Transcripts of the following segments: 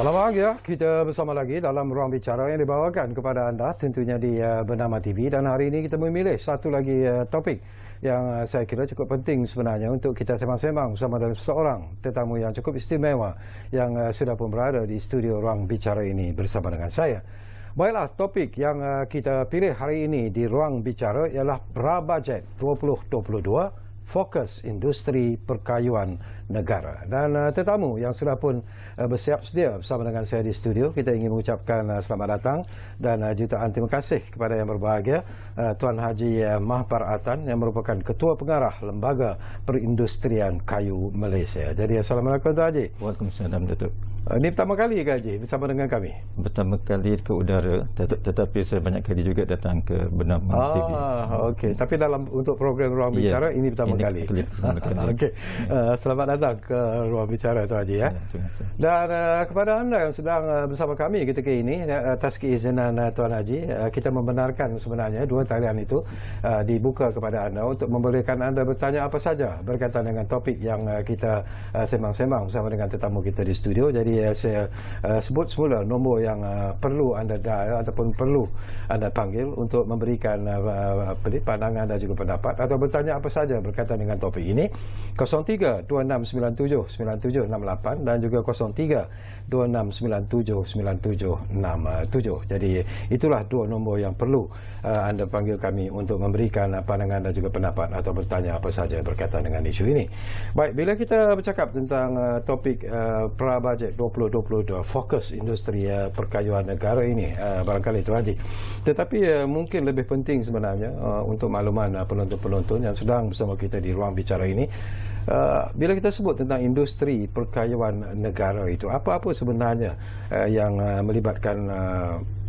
Salam bahagia, kita bersama lagi dalam Ruang Bicara yang dibawakan kepada anda tentunya di Bernama TV, dan hari ini kita memilih satu lagi topik yang saya kira cukup penting sebenarnya untuk kita sembang-sembang bersama dengan seorang tetamu yang cukup istimewa yang sudah pun berada di studio Ruang Bicara ini bersama dengan saya. Baiklah, topik yang kita pilih hari ini di Ruang Bicara ialah Prabajet 2022, fokus industri perkayuan negara. Dan tetamu yang sudah pun bersiap sedia bersama dengan saya di studio, kita ingin mengucapkan selamat datang dan jutaan terima kasih kepada yang berbahagia Tuan Haji Mahbar Atan yang merupakan Ketua Pengarah Lembaga Perindustrian Kayu Malaysia. Jadi Assalamualaikum Tuan Haji. Waalaikumsalam Datuk. Ini pertama kali ke Haji bersama dengan kami? Pertama kali ke udara, tetapi saya banyak kali juga datang ke Bernama TV. Okey. Tapi dalam untuk program Ruang Bicara ini pertama kali. Okey. Selamat datang ke Ruang Bicara Tuan Haji ya. Terima kasih. Dan kepada anda yang sedang bersama kami ketika ini, atas keizinan Tuan Haji, kita membenarkan sebenarnya dua talian itu dibuka kepada anda untuk membolehkan anda bertanya apa saja berkaitan dengan topik yang kita sembang-sembang bersama dengan tetamu kita di studio. Jadi saya sebut semula nombor yang perlu anda dial ataupun perlu anda panggil untuk memberikan pandangan dan juga pendapat atau bertanya apa saja berkaitan dengan topik ini. 03-2697-9768 dan juga 03-2697-9767. Jadi itulah dua nombor yang perlu anda panggil kami untuk memberikan pandangan dan juga pendapat atau bertanya apa saja berkaitan dengan isu ini. Baik, bila kita bercakap tentang topik Prabajet 2022, fokus industri perkayuan negara ini, barangkali Tuan Haji, tetapi mungkin lebih penting sebenarnya untuk makluman penonton-penonton yang sedang bersama kita di Ruang Bicara ini, bila kita sebut tentang industri perkayuan negara itu, apa-apa sebenarnya yang melibatkan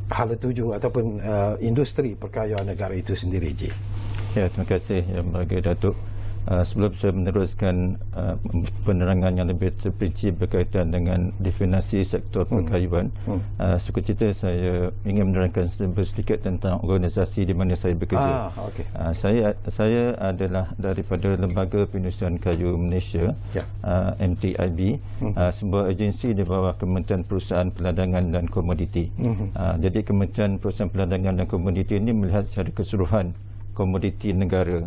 hala tuju ataupun industri perkayuan negara itu sendiri, Ji? Ya, terima kasih Yang Berbahagia Datuk. Sebelum saya meneruskan penerangan yang lebih terperinci berkaitan dengan definisi sektor perkayuan, sukacita saya ingin menerangkan sedikit tentang organisasi di mana saya bekerja. Okay. Saya adalah daripada Lembaga Perindustrian Kayu Malaysia, MTIB, sebuah agensi di bawah Kementerian Perusahaan Peladangan dan Komoditi. Jadi Kementerian Perusahaan Peladangan dan Komoditi ini melihat secara keseluruhan komoditi negara,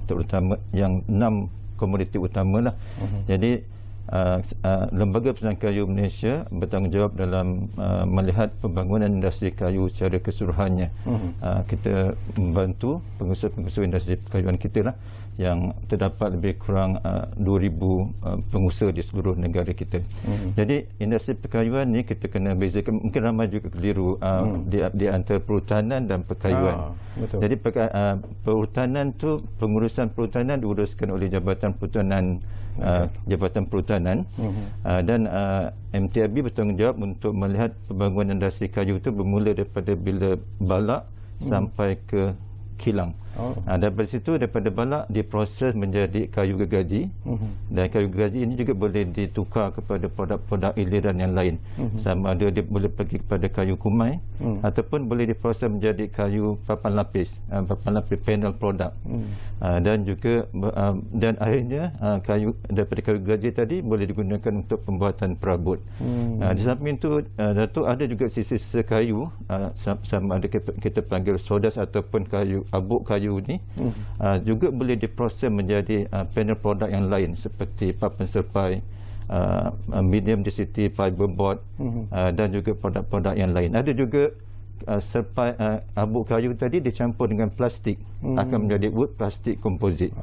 terutama yang 6 komoditi utama lah. Jadi Lembaga Perindustrian Kayu Malaysia bertanggungjawab dalam melihat pembangunan industri kayu secara keseluruhannya. Kita membantu pengusaha-pengusaha industri perkayuan kita lah, yang terdapat lebih kurang 2,000 pengusaha di seluruh negara kita. Jadi industri perkayuan ni kita kena bezakan, mungkin ramai juga keliru di antara perhutanan dan perkayuan. Betul. Jadi perhutanan tu, pengurusan perhutanan diuruskan oleh Jabatan Perhutanan, dan MTIB bertanggungjawab untuk melihat pembangunan industri kayu itu bermula daripada bila balak sampai ke kilang. Daripada situ, daripada balak diproses menjadi kayu gergaji, dan kayu gergaji ini juga boleh ditukar kepada produk-produk iliran yang lain. Sama ada dia boleh pergi kepada kayu kumai, ataupun boleh diproses menjadi kayu papan lapis panel produk. Dan juga dan akhirnya kayu daripada kayu gergaji tadi boleh digunakan untuk pembuatan perabot. Di samping itu, Datuk, ada juga sisa-sisa kayu, sama ada kita panggil sodas ataupun abuk kayu ni, juga boleh diproses menjadi panel produk yang lain seperti papan serpai, medium density fiberboard, dan juga produk-produk yang lain. Ada juga serpai abuk kayu tadi dicampur dengan plastik, akan menjadi wood plastik komposit.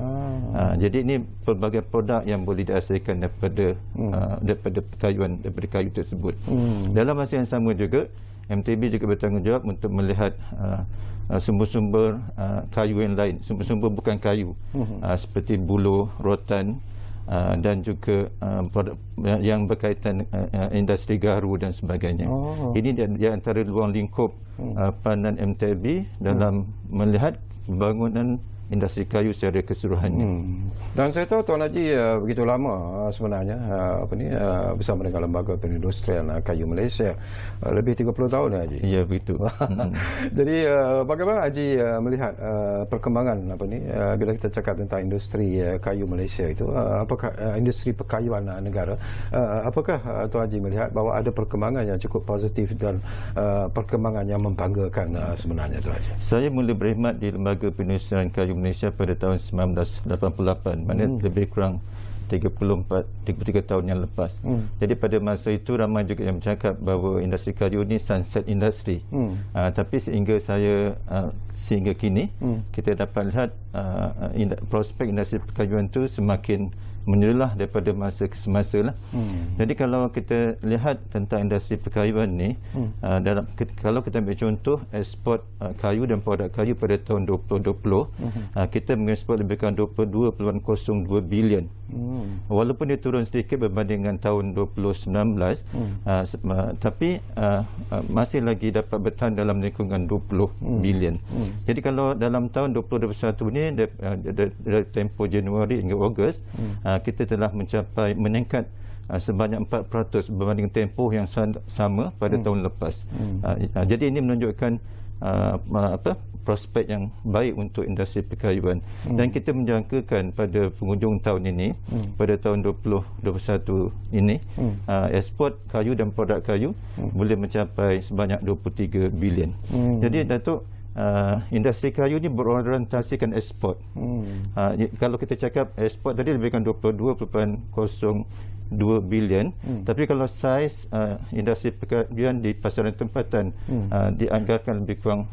Jadi ini pelbagai produk yang boleh dihasilkan daripada perkayuan, daripada kayu tersebut. Dalam masa yang sama juga, MTB juga bertanggungjawab untuk melihat sumber-sumber kayu yang lain, sumber-sumber bukan kayu, seperti buluh, rotan, dan juga produk yang berkaitan industri garu dan sebagainya. Ini di antara ruang lingkup peranan MTIB dalam melihat pembangunan industri kayu secara keseluruhannya. Dan saya tahu Tuan Haji begitu lama sebenarnya bersama dengan Lembaga Perindustrian Kayu Malaysia, lebih 30 tahun Haji. Ya, begitu. Jadi bagaimana Haji melihat perkembangan bila kita cakap tentang industri kayu Malaysia itu, apakah industri perkayuan negara, apakah Tuan Haji melihat bahawa ada perkembangan yang cukup positif dan perkembangan yang membanggakan sebenarnya Tuan Haji? Saya mula berkhidmat di Lembaga Perindustrian Kayu Malaysia pada tahun 1988, maknanya lebih kurang 33 tahun yang lepas. Jadi pada masa itu ramai juga yang bercakap bahawa industri kayu ni sunset industry. Tapi sehingga kini kita dapat lihat prospek industri perkayuan itu semakin menyelah daripada masa ke semasa lah. Jadi kalau kita lihat tentang industri perkayuan ni, kalau kita ambil contoh ekspor kayu dan produk kayu pada tahun 2020, kita mengekspor lebih kurang 22.02 bilion. Walaupun dia turun sedikit berbanding dengan tahun 2019, tapi masih lagi dapat bertahan dalam lingkungan 20 bilion. Jadi kalau dalam tahun 2021 ni dari tempoh Januari hingga Ogos, kita telah meningkat sebanyak 4% berbanding tempoh yang sama pada tahun lepas. Jadi ini menunjukkan prospek yang baik untuk industri perkayuan. Dan kita menjangkakan pada penghujung tahun ini, pada tahun 2021 ini, ekspor kayu dan produk kayu boleh mencapai sebanyak 23 bilion. Jadi Datuk, industri kayu ni berorientasikan ekspor. Kalau kita cakap ekspor tadi lebih kurang 22.02 bilion, tapi kalau saiz industri perkayuan di pasaran tempatan dianggarkan lebih kurang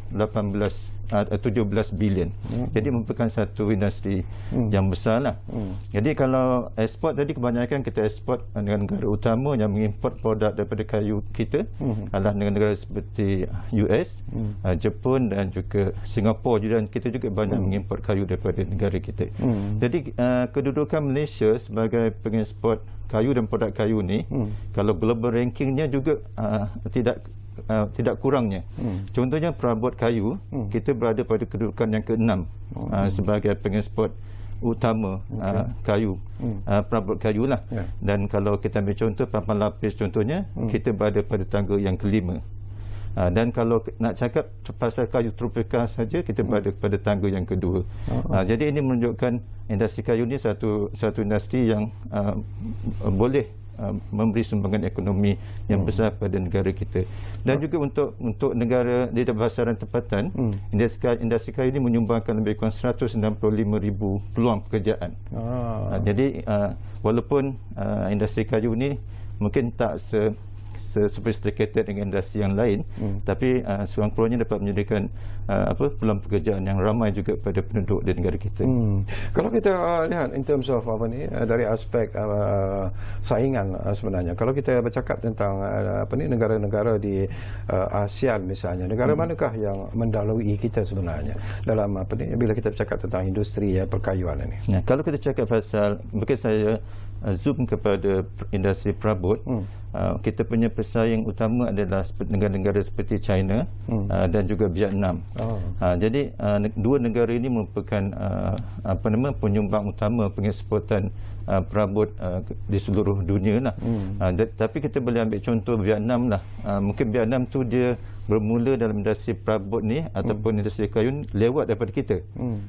17 bilion. Jadi merupakan satu industri yang besar lah. Jadi kalau ekspor tadi, kebanyakan kita ekspor dengan negara utama yang mengimport produk daripada kayu kita adalah negara seperti US, Jepun dan juga Singapura, dan kita juga banyak mengimport kayu daripada negara kita. Jadi kedudukan Malaysia sebagai pengekspor kayu dan produk kayu ni, kalau global rankingnya juga tidak kurangnya. Contohnya perabot kayu, kita berada pada kedudukan yang ke-6 sebagai pengekspor utama kayu, perabot kayu lah. Dan kalau kita ambil contoh papan lapis contohnya, kita berada pada tangga yang ke-5. Dan kalau nak cakap pasal kayu tropika saja, kita berada pada tangga yang ke-2. Jadi ini menunjukkan industri kayu ni satu industri yang boleh memberi sumbangan ekonomi yang besar pada negara kita. Dan juga untuk negara di pasaran tempatan, industri kayu ini menyumbangkan lebih kurang 165,000 peluang pekerjaan. Jadi walaupun industri kayu ini mungkin tak sophisticated dengan industri yang lain, tapi sekurang-kurangnya dapat menyediakan peluang pekerjaan yang ramai juga pada penduduk di negara kita. Kalau kita lihat in terms of dari aspek saingan sebenarnya, kalau kita bercakap tentang negara-negara di ASEAN misalnya, negara manakah yang mendahului kita sebenarnya dalam bila kita bercakap tentang industri perkayuan ini? Nah, kalau kita cakap pasal, mungkin saya zoom kepada industri perabot, kita punya pesaing utama adalah negara-negara seperti China dan juga Vietnam. Jadi dua negara ini merupakan penyumbang utama pengeksportan perabot di seluruh dunia lah. Tapi kita boleh ambil contoh Vietnam lah. Mungkin Vietnam tu dia bermula dalam industri perabot ni ataupun industri kayu lewat daripada kita.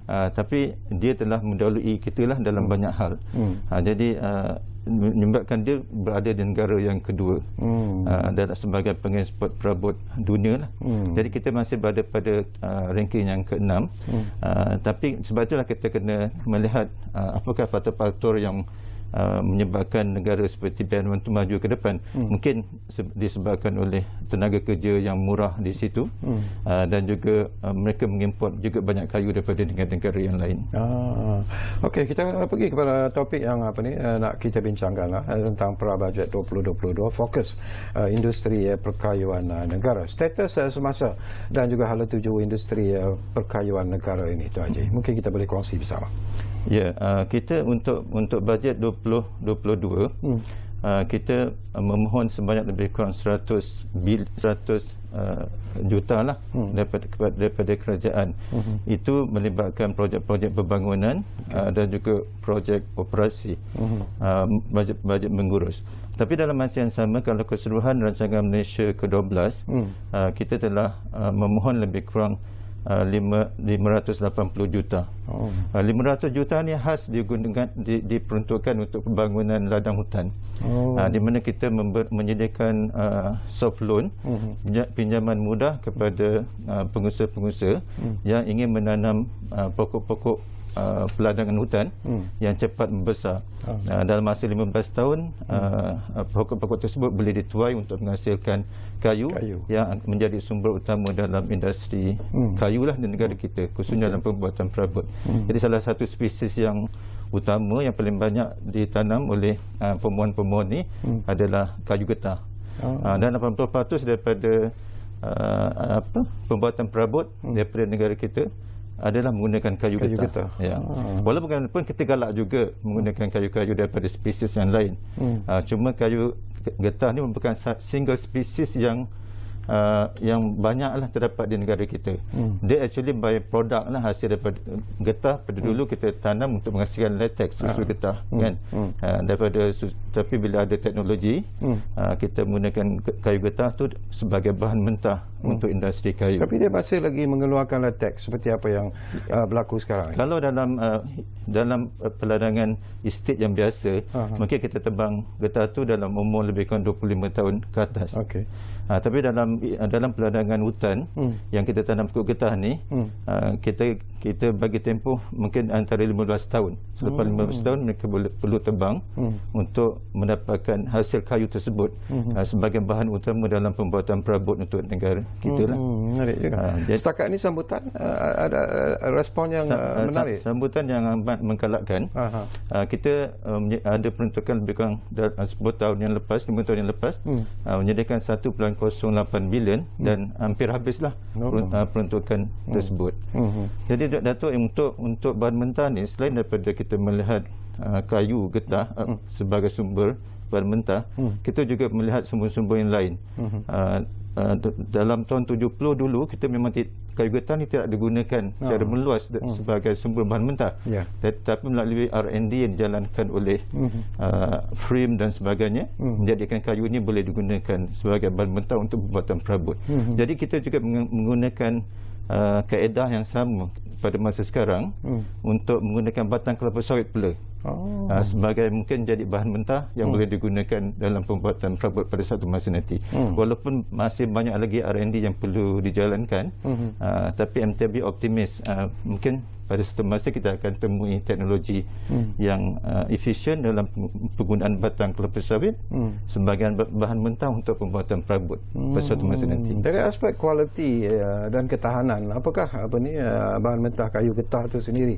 Tapi dia telah mendahului kita lah dalam banyak hal. Jadi menyebabkan dia berada di negara yang kedua dan sebagai pengeksport perabot dunia lah. Jadi kita masih berada pada ranking yang ke-6. Tapi sebab itulah kita kena melihat apakah faktor-faktor yang menyebabkan negara seperti Vietnam itu maju ke depan. Mungkin disebabkan oleh tenaga kerja yang murah di situ, dan juga mereka mengimport juga banyak kayu daripada negara-negara yang lain. Okey, kita pergi kepada topik yang nak kita bincangkan tentang pra-bajet 2022, fokus industri perkayuan negara, status semasa dan juga hala tuju industri perkayuan negara ini, Tuan Haji. Mungkin kita boleh kongsi bersama. Ya, kita untuk bajet 2022, kita memohon sebanyak lebih kurang 100 juta lah daripada kerajaan. Itu melibatkan projek-projek pembangunan dan juga projek operasi, bajet mengurus. Tapi dalam masa yang sama, kalau keseluruhan rancangan Malaysia ke-12, kita telah memohon lebih kurang 580 juta. 500 juta ni khas digunakan diperuntukkan untuk pembangunan ladang hutan. Di mana kita menyediakan soft loan, pinjaman mudah kepada pengusaha-pengusaha yang ingin menanam pokok-pokok peladangan hutan yang cepat membesar. Dalam masa 15 tahun pokok-pokok tersebut boleh dituai untuk menghasilkan kayu yang menjadi sumber utama dalam industri kayu lah di negara kita, khususnya dalam pembuatan perabot. Jadi salah satu spesies yang utama yang paling banyak ditanam oleh pemohon-pemohon ni adalah kayu getah. Dan 80% daripada pembuatan perabot daripada negara kita adalah menggunakan kayu getah. Ya. Walaupun kita galak juga menggunakan kayu-kayu daripada spesies yang lain. Cuma kayu getah ni merupakan single spesies yang banyaklah terdapat di negara kita. Dia actually by product lah, hasil daripada getah. Pada dulu kita tanam untuk menghasilkan latex, susu getah, kan. Tapi bila ada teknologi, kita menggunakan kayu getah tu sebagai bahan mentah untuk industri kayu. Tapi dia masih lagi mengeluarkan latex seperti apa yang berlaku sekarang. Kalau dalam peladangan estate yang biasa, mungkin kita tebang getah tu dalam umur lebih kurang 25 tahun ke atas. Tapi dalam peladangan hutan yang kita tanam pokok getah ni, kita bagi tempoh mungkin antara 15 tahun. Selepas 15 tahun mereka perlu tebang untuk mendapatkan hasil kayu tersebut sebagai bahan utama dalam pembuatan perabot untuk negara kita lah. Menarik juga. Setakat ni sambutan ada respon yang menarik. Sambutan yang amat menggalakkan. Kita ada peruntukan lebih kurang 10 tahun yang lepas, 5 tahun yang lepas, menyediakan 1.08 bilion dan hampir habislah peruntukan tersebut. Jadi Datuk, untuk bahan mentah ni, selain daripada kita melihat kayu getah sebagai sumber bahan mentah, kita juga melihat sumber-sumber yang lain. Dalam tahun 70 dulu kita memang kayu getah ni tidak digunakan secara meluas sebagai sumber bahan mentah, tetapi melalui R&D yang dijalankan oleh FRIM dan sebagainya, menjadikan kayu ini boleh digunakan sebagai bahan mentah untuk pembuatan perabot. Jadi kita juga menggunakan kaedah yang sama pada masa sekarang untuk menggunakan batang kelapa sawit pula sebagai mungkin jadi bahan mentah yang boleh digunakan dalam pembuatan perabot pada satu masa nanti. Walaupun masih banyak lagi R&D yang perlu dijalankan, tapi MTB optimis mungkin pada satu masa kita akan temui teknologi yang efisien dalam penggunaan batang kelapa sawit sebagai bahan mentah untuk pembuatan perabot pada satu masa nanti. Dari aspek kualiti dan ketahanan, apakah bahan mentah kayu getah itu sendiri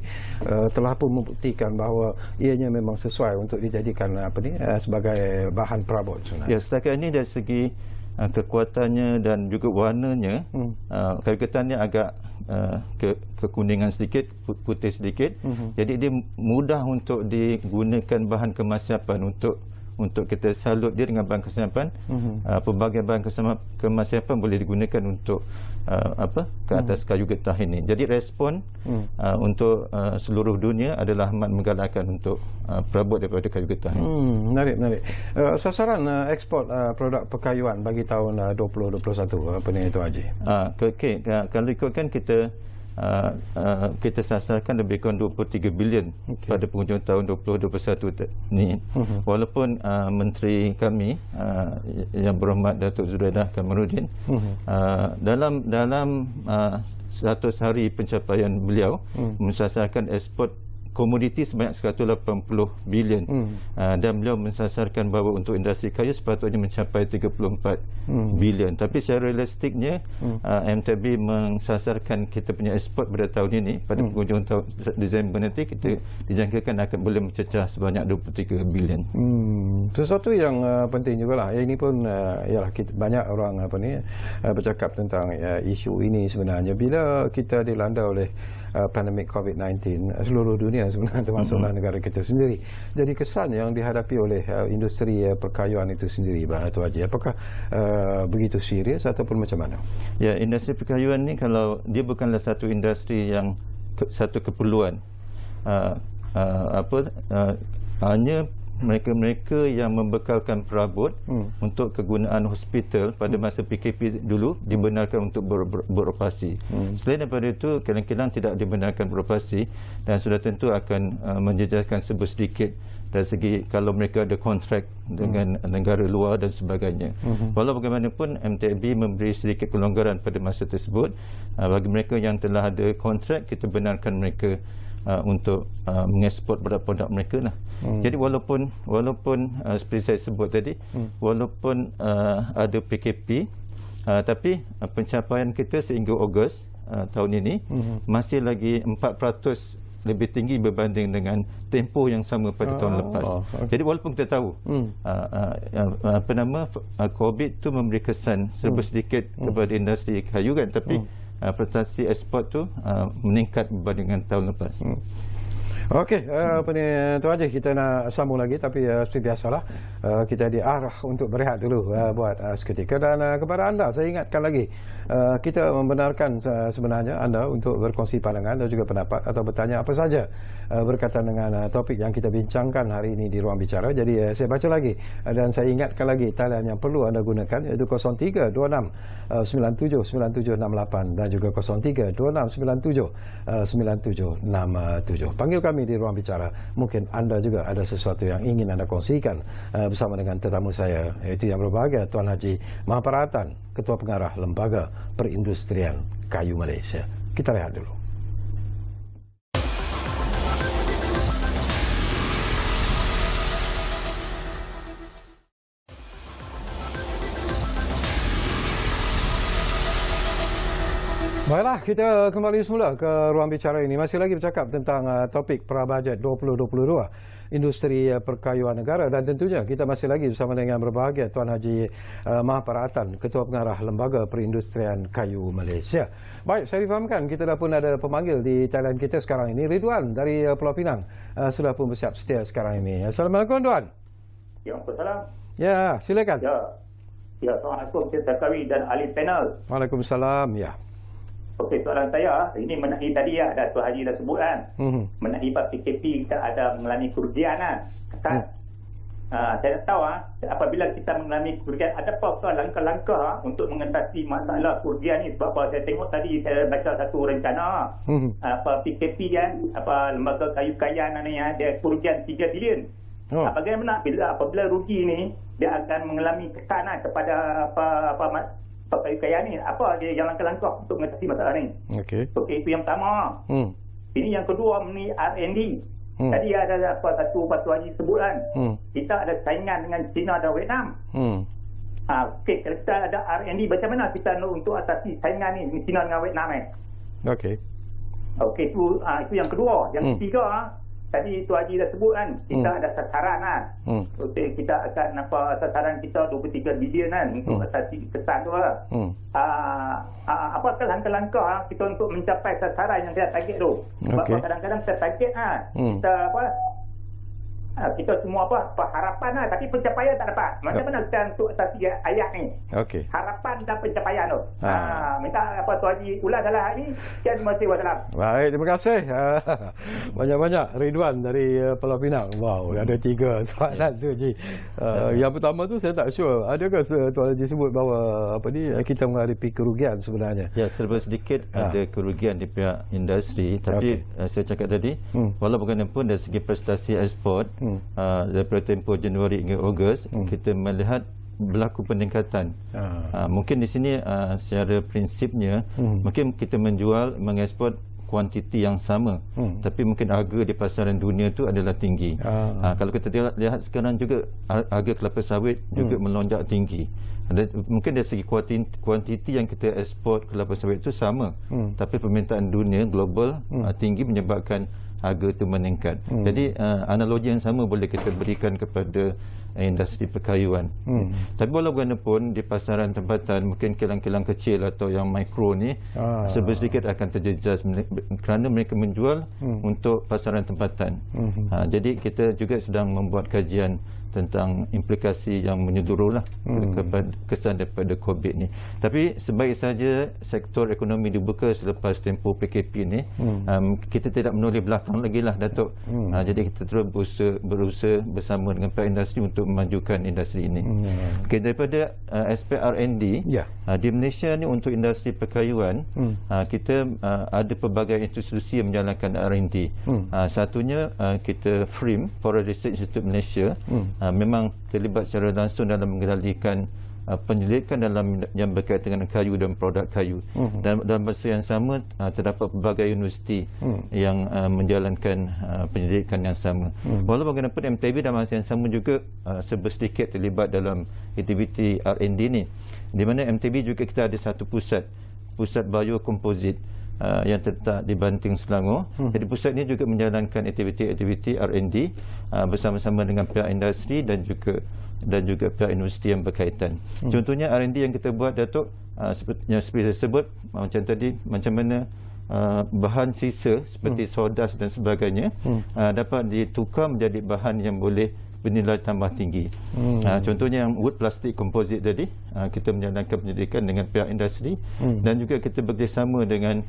telah pun membuktikan bahawa ianya memang sesuai untuk dijadikan sebagai bahan perabot sebenarnya? Ya, setakat ini dari segi kekuatannya dan juga warnanya, kayu getah ni agak kekuningan sedikit, putih sedikit. Jadi dia mudah untuk digunakan bahan kemasyafan untuk kita salut dia dengan bahan kemasyafan. Pelbagai bahan kemasyafan boleh digunakan untuk ke atas kayu getah ini. Jadi respon untuk seluruh dunia adalah amat menggalakkan untuk perabot daripada kayu getah ini. Menarik. Sasaran ekspor produk perkayuan bagi tahun 2021 apa ni, Tuan Haji? Kalau ikutkan kita sasarkan lebih kurang 23 bilion pada penghujung tahun 2021 ni. Walaupun Menteri kami yang berhormat Datuk Zuraidah Kamarudin dalam 100 hari pencapaian beliau mensasarkan ekspor komoditi sebanyak 180 bilion dan beliau mensasarkan bahawa untuk industri kayu sepatutnya mencapai 34 bilion. Tapi secara realistiknya MTB mensasarkan kita punya ekspor pada tahun ini, pada penghujung tahun Disember nanti kita dijangkakan akan boleh mencecah sebanyak 23 bilion. Sesuatu yang penting jugalah. Ini pun ialah banyak orang bercakap tentang isu ini sebenarnya. Bila kita dilanda oleh pandemik COVID-19, seluruh dunia dunia sebenarnya, termasuklah negara kita sendiri. Jadi kesan yang dihadapi oleh industri perkayuan itu sendiri, Tuan Haji, apakah begitu serius ataupun macam mana? Ya, industri perkayuan ni kalau dia bukanlah satu industri yang satu keperluan, hanya mereka-mereka yang membekalkan perabot untuk kegunaan hospital pada masa PKP dulu dibenarkan untuk beroperasi. Selain daripada itu, kilang-kilang tidak dibenarkan beroperasi dan sudah tentu akan menjejaskan sedikit dari segi kalau mereka ada kontrak dengan negara luar dan sebagainya. Walau bagaimanapun, MTAB memberi sedikit kelonggaran pada masa tersebut. Bagi mereka yang telah ada kontrak, kita benarkan mereka untuk mengeksport produk-produk mereka lah. Jadi walaupun seperti saya sebut tadi, walaupun ada PKP, tapi pencapaian kita sehingga Ogos tahun ini masih lagi 4% lebih tinggi berbanding dengan tempoh yang sama pada tahun lepas. Jadi walaupun kita tahu COVID tu memberi kesan serba sedikit kepada industri kayu kan, tapi prestasi ekspor tu meningkat berbanding dengan tahun lepas. Okey, Tuan Haji, kita nak sambung lagi, tapi seperti biasalah kita diarah untuk berehat dulu buat seketika. Dan kepada anda, saya ingatkan lagi, kita membenarkan sebenarnya anda untuk berkongsi pandangan dan juga pendapat atau bertanya apa saja berkaitan dengan topik yang kita bincangkan hari ini di Ruang Bicara. Jadi saya baca lagi dan saya ingatkan lagi talian yang perlu anda gunakan, iaitu 0326 97 9768 dan juga 0326 97 9767. Panggil kami di Ruang Bicara. Mungkin anda juga ada sesuatu yang ingin anda kongsikan bersama dengan tetamu saya, iaitu yang berbahagia Tuan Haji Mahaparatan, Ketua Pengarah Lembaga Perindustrian Kayu Malaysia. Kita rehat dulu. Baiklah, kita kembali semula ke Ruang Bicara ini. Masih lagi bercakap tentang topik Prabajet 2022, industri perkayuan negara, dan tentunya kita masih lagi bersama dengan berbahagia Tuan Haji Mahaparatan, Ketua Pengarah Lembaga Perindustrian Kayu Malaysia. Baik, saya difahamkan kita dah pun ada pemanggil di talian kita sekarang ini. Ridwan dari Pulau Pinang sudah pun bersiap sedia sekarang ini. Assalamualaikum, Tuan. Ya, Waalaikumsalam. Ya, silakan. Ya, Assalamualaikum Cik Kawi dan ahli panel. Waalaikumsalam, ya. Okey, soalan saya, ini menaiki tadi ada Tuan Haji dah sebut kan. Menaiki PKP kita ada mengalami kerugian kan. Saya nak tahu apabila kita mengalami kerugian, adakah langkah-langkah untuk mengatasi masalah kerugian ni? Sebab saya tengok tadi saya baca satu rencana PKP kan, lembaga kayu kayan ni ada kerugian 3 bilion. Bagaimana apabila rugi ni dia akan mengalami tekanan kepada kayu kaya ni, apa dia yang langkah-langkah untuk mengatasi masalah ni? Okey, itu yang pertama. Ini yang kedua, ni R&D. Tadi ada satu Tuan Haji sebut kan, kita ada saingan dengan China dan Vietnam. Okey, kalau kita ada R&D, macam mana kita untuk atasi saingan ni China dengan Vietnam ni? Okey, itu yang kedua. Yang ketiga, tadi Tuan Haji dah sebut kan, kita ada sasaran kan. Okey, kita akan sasaran kita 23 bilion kan untuk atasi kesan tu lah. Apakah langkah-langkah kita untuk mencapai sasaran yang kita target tu? Sebab kadang-kadang kita target kita kita semua harapan tapi pencapaian tak dapat. Macam mana kita untuk atasi ayat ni? Harapan dan pencapaian tu. Minta Tuan Haji ulang dalam hari ni. Terima kasih. Wassalam. Baik, terima kasih. Banyak-banyak Ridwan dari Pulau Pinang. Wow, ada 3 soalan tu Haji. Yang pertama tu saya tak sure, adakah Tuan Haji sebut bahawa kita menghadapi kerugian sebenarnya? Ya, serba sedikit ada kerugian di pihak industri, tapi saya cakap tadi, walau bagaimanapun dari segi prestasi ekspor daripada tempoh Januari hingga Ogos, kita melihat berlaku peningkatan. Mungkin di sini secara prinsipnya mungkin kita mengekspor kuantiti yang sama, tapi mungkin harga di pasaran dunia itu adalah tinggi. Kalau kita lihat sekarang juga harga kelapa sawit juga melonjak tinggi. Mungkin dari segi kuantiti yang kita ekspor kelapa sawit itu sama, tapi permintaan dunia global tinggi menyebabkan harga itu meningkat. Jadi analogi yang sama boleh kita berikan kepada industri perkayuan. Tapi walau bagaimanapun di pasaran tempatan, mungkin kilang-kilang kecil atau yang mikro ni sedikit akan terjejas kerana mereka menjual untuk pasaran tempatan. Jadi kita juga sedang membuat kajian tentang implikasi yang menyeluruh lah kesan daripada COVID ni. Tapi sebaik saja sektor ekonomi dibuka selepas tempoh PKP ni, kita tidak menoleh belakang lagi lah, Datuk. Jadi kita terus berusaha bersama dengan pihak industri untuk memajukan industri ini. Okay, daripada aspek R&D, di Malaysia ni untuk industri perkayuan, kita ada pelbagai institusi yang menjalankan R&D. Satunya kita FRIM, Forest Research Institute Malaysia, memang terlibat secara langsung dalam mengendalikan penyelidikan dalam yang berkaitan dengan kayu dan produk kayu. Dan dalam masa yang sama terdapat pelbagai universiti yang menjalankan penyelidikan yang sama. Walau bagaimanapun MTB dalam masa yang sama juga sedikit terlibat dalam aktiviti R&D ni, di mana MTB juga kita ada satu pusat biokomposit yang terletak di Banting, Selangor. Jadi pusat ini juga menjalankan aktiviti R&D bersama-sama dengan pihak industri dan juga pihak universiti yang berkaitan. Contohnya R&D yang kita buat, Datuk, seperti saya sebut macam tadi, macam mana bahan sisa seperti sodas dan sebagainya dapat ditukar menjadi bahan yang boleh bernilai tambah tinggi. Contohnya yang wood plastic composite tadi, kita menjalankan penyelidikan dengan pihak industri dan juga kita bekerjasama dengan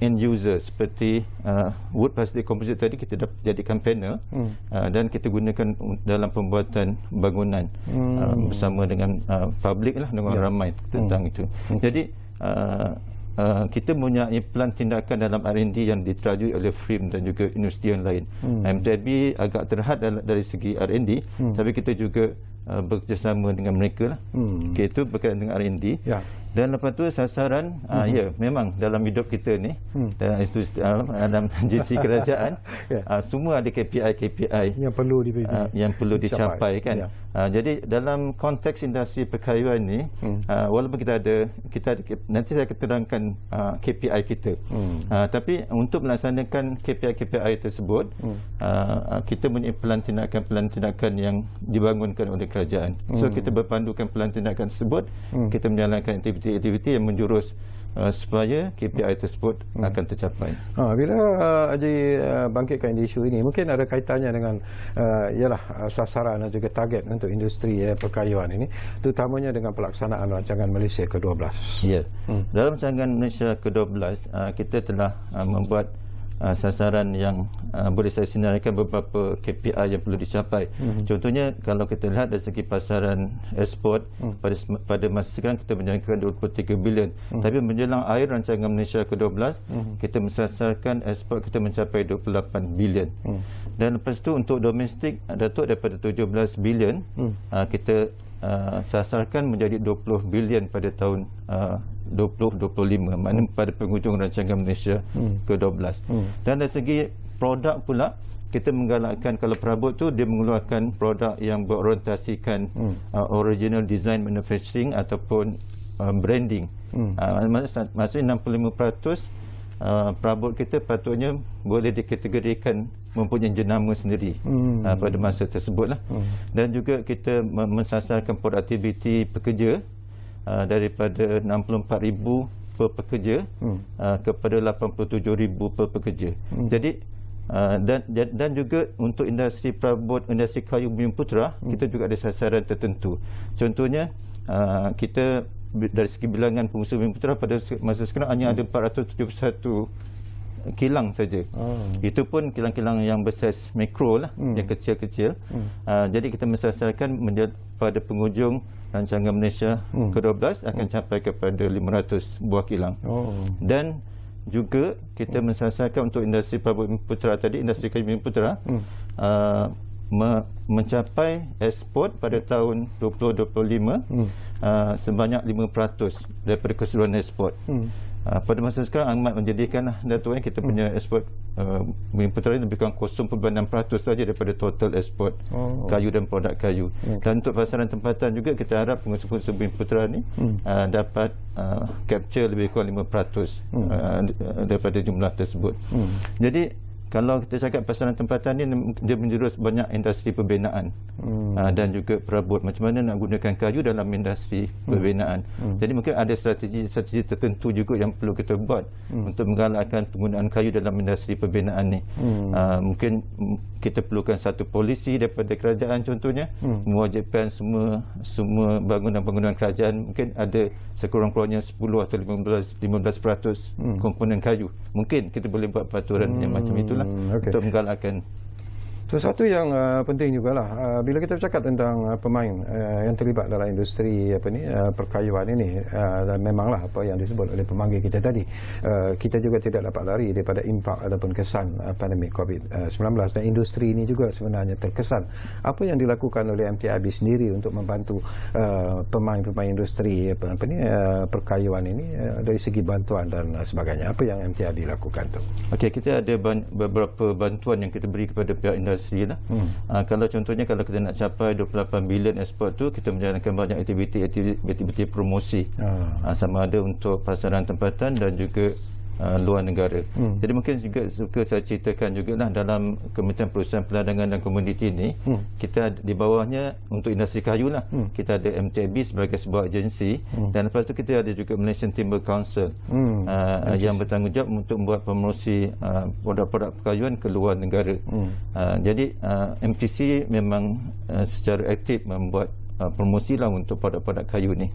end user seperti wood plastic composite tadi kita jadikan panel dan kita gunakan dalam pembuatan bangunan bersama dengan public lah, dengan ramai tentang itu. Jadi kita mempunyai plan tindakan dalam R&D yang diterajui oleh FRIM dan juga universiti yang lain. MTB agak terhad dari segi R&D, tapi kita juga bekerjasama dengan mereka lah. Itu berkaitan dengan R&D. Dan lepas tu sasaran, ya memang dalam hidup kita ni, dalam institusi, dalam agensi kerajaan, semua ada KPI yang perlu dicapai kan. Jadi dalam konteks industri perkayuan ni, walaupun kita ada nanti saya akan terangkan KPI kita, tapi untuk melaksanakan KPI tersebut, kita mempunyai pelan tindakan yang dibangunkan oleh kerajaan. So kita berpandukan pelan tindakan tersebut, kita menjalankan aktiviti yang menjurus supaya KPI tersebut akan tercapai. Bila Haji bangkitkan isu ini, mungkin ada kaitannya dengan sasaran dan juga target untuk industri perkayuan ini, terutamanya dengan pelaksanaan rancangan Malaysia ke-12. Ya. Dalam rancangan Malaysia ke-12, kita telah membuat sasaran yang boleh saya sinarikan beberapa KPI yang perlu dicapai. Contohnya kalau kita lihat dari segi pasaran ekspor, pada masa sekarang kita menjangkakan 23 bilion. Tapi menjelang akhir rancangan Malaysia ke-12, kita mensasarkan ekspor kita mencapai 28 bilion. Dan lepas itu untuk domestik, Datuk, daripada 17 bilion kita sasarkan menjadi 20 bilion pada tahun 2025, maknanya pada penghujung rancangan Malaysia ke-12. Dan dari segi produk pula, kita menggalakkan kalau perabot tu dia mengeluarkan produk yang berorientasikan original design manufacturing ataupun branding. Maksudnya 65% perabot kita patutnya boleh dikategorikan mempunyai jenama sendiri pada masa tersebut lah. Dan juga kita mensasarkan produktiviti pekerja daripada 64,000 per pekerja kepada 87,000 per pekerja. Jadi dan juga untuk industri perabot, industri kayu Bumi Putra, kita juga ada sasaran tertentu. Contohnya kita dari segi bilangan pengusaha Bumi Putra pada masa sekarang hanya ada 471 kilang saja. Itu pun kilang-kilang yang bersaiz mikro lah, yang kecil-kecil. Jadi kita mensasarkan pada penghujung rancangan Malaysia ke-12 akan capai kepada 500 buah kilang. Dan juga kita mensasarkan untuk industri perabot Bumi Putra tadi, industri kayu Bumi Putra, mencapai ekspor pada tahun 2025 sebanyak 5% daripada keseluruhan ekspor. Pada masa sekarang amat menjadikan Dato' kita punya ekspor bumi putera ini lebih kurang 0.6% saja daripada total ekspor kayu dan produk kayu. Dan untuk pasaran tempatan juga kita harap pengusaha-pengusaha bumi putera ni dapat capture lebih kurang 5% daripada jumlah tersebut. Jadi kalau kita cakap pasaran tempatan ni, dia menjurus banyak industri pembinaan dan juga perabot. Macam mana nak gunakan kayu dalam industri pembinaan. Jadi mungkin ada strategi tertentu juga yang perlu kita buat untuk menggalakkan penggunaan kayu dalam industri pembinaan ni. Mungkin kita perlukan satu polisi daripada kerajaan contohnya, mewajibkan semua bangunan-bangunan kerajaan mungkin ada sekurang-kurangnya 10 atau 15% komponen kayu. Mungkin kita boleh buat peraturan yang macam itu untuk menggalakkan. Sesuatu yang penting jugalah bila kita bercakap tentang pemain yang terlibat dalam industri perkayuan ini, dan memanglah apa yang disebut oleh pemanggil kita tadi, kita juga tidak dapat lari daripada impak ataupun kesan pandemik COVID-19, dan industri ini juga sebenarnya terkesan. Apa yang dilakukan oleh MTIB sendiri untuk membantu pemain-pemain industri perkayuan ini dari segi bantuan dan sebagainya? Apa yang MTIB lakukan tu? Okey, kita ada beberapa bantuan yang kita beri kepada pihak industri lah. Kalau contohnya kalau kita nak capai 28 bilion ekspor tu, kita menjalankan banyak aktiviti promosi, sama ada untuk pasaran tempatan dan juga luar negara. Jadi mungkin juga suka saya ceritakan jugalah dalam Kementerian Perusahaan Perdagangan dan Komoditi ni, kita di bawahnya untuk industri kayu lah, kita ada MTIB sebagai sebuah agensi, dan lepas tu kita ada juga Malaysian Timber Council yang bertanggungjawab untuk membuat promosi produk-produk perkayuan ke luar negara. Jadi MTC memang secara aktif membuat promosi lah untuk produk-produk kayu ni.